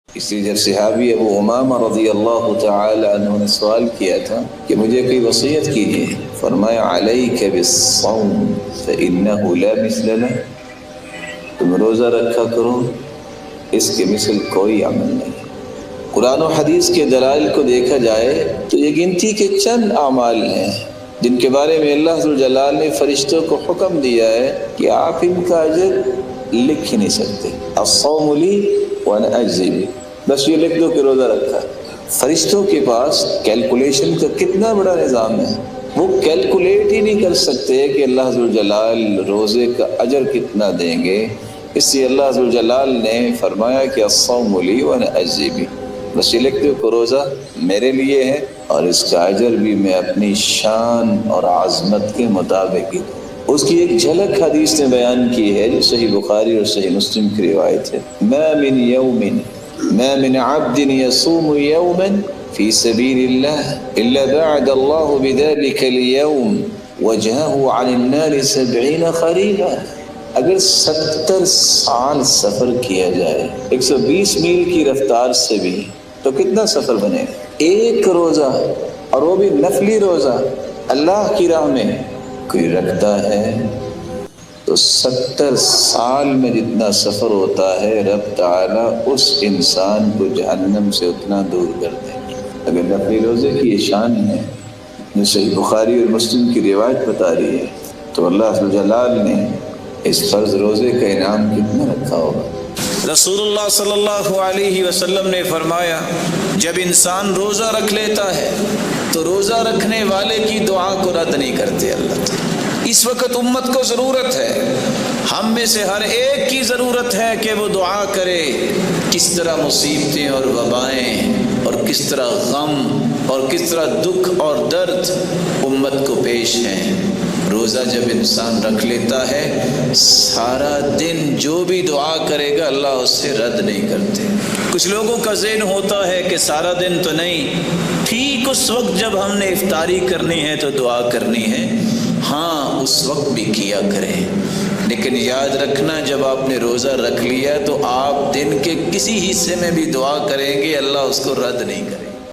اس لیے جب صحابی ابو امامہ رضی اللہ تعالی عنہ نے سوال کیا تھا کہ مجھے کوئی وصیت کیجیے، فرمایا علیک بالصوم فإنہ لا مثل لہ، تم روزہ رکھا کرو، اس کے مثل کوئی عمل نہیں۔ قرآن و حدیث کے دلائل کو دیکھا جائے تو یہ گنتی کے چند اعمال ہیں جن کے بارے میں اللہ ذوالجلال نے فرشتوں کو حکم دیا ہے کہ آپ ان کا اجر لکھ ہی نہیں سکتے۔ الصوم لی وانا اجزی بہ، بس یہ لکھ دو کہ روزہ رکھا۔ فرشتوں کے پاس کیلکولیشن کا کتنا بڑا نظام ہے، وہ کیلکولیٹ ہی نہیں کر سکتے کہ اللہ ذوالجلال روزے کا اجر کتنا دیں گے۔ اس لیے اللہ ذوالجلال نے فرمایا کہ الصوم لی وانا اجزی بہ، بس یہ لکھ دو کہ روزہ میرے لیے ہے اور اس کا اجر بھی میں اپنی شان اور عظمت کے مطابق ہی۔ اس کی ایک جھلک حدیث نے بیان کی ہے جو صحیح بخاری اور صحیح مسلم کی روایت ہے، ما من عبد يصوم يوما في سبيل الله إلا بعد الله بذلك اليوم وجهه عن النار 70 خريفا۔ اگر 70 سال سفر کیا جائے 120 میل کی رفتار سے بھی تو کتنا سفر بنے گا؟ ایک روزہ، اور وہ بھی نفلی روزہ اللہ کی راہ میں کوئی رکھتا ہے تو 70 سال میں جتنا سفر ہوتا ہے رب تعالیٰ اس انسان کو جہنم سے اتنا دور کر دیں گے۔ اگر نفلی روزے کی یہ شان ہے جو صحیح بخاری اور مسلم کی روایت بتا رہی ہے تو اللہ جلال نے اس فرض روزے کا انعام کتنا رکھا ہوگا۔ رسول اللہ صلی اللہ علیہ وسلم نے فرمایا جب انسان روزہ رکھ لیتا ہے تو روزہ رکھنے والے کی دعا کو رد نہیں کرتے اللہ تعالیٰ۔ اس وقت امت کو ضرورت ہے، ہم میں سے ہر ایک کی ضرورت ہے کہ وہ دعا کرے کس طرح مصیبتیں اور وبائیں اور کس طرح غم اور کس طرح دکھ اور درد امت کو پیش ہیں۔ روزہ جب انسان رکھ لیتا ہے سارا دن جو بھی دعا کرے گا اللہ اس سے رد نہیں کرتے۔ کچھ لوگوں کا ذہن ہوتا ہے کہ سارا دن تو نہیں، ٹھیک اس وقت جب ہم نے افطاری کرنی ہے تو دعا کرنی ہے، ہاں اس وقت بھی کیا کریں، لیکن یاد رکھنا جب آپ نے روزہ رکھ لیا تو آپ دن کے کسی حصے میں بھی دعا کریں گے اللہ اس کو رد نہیں کرے۔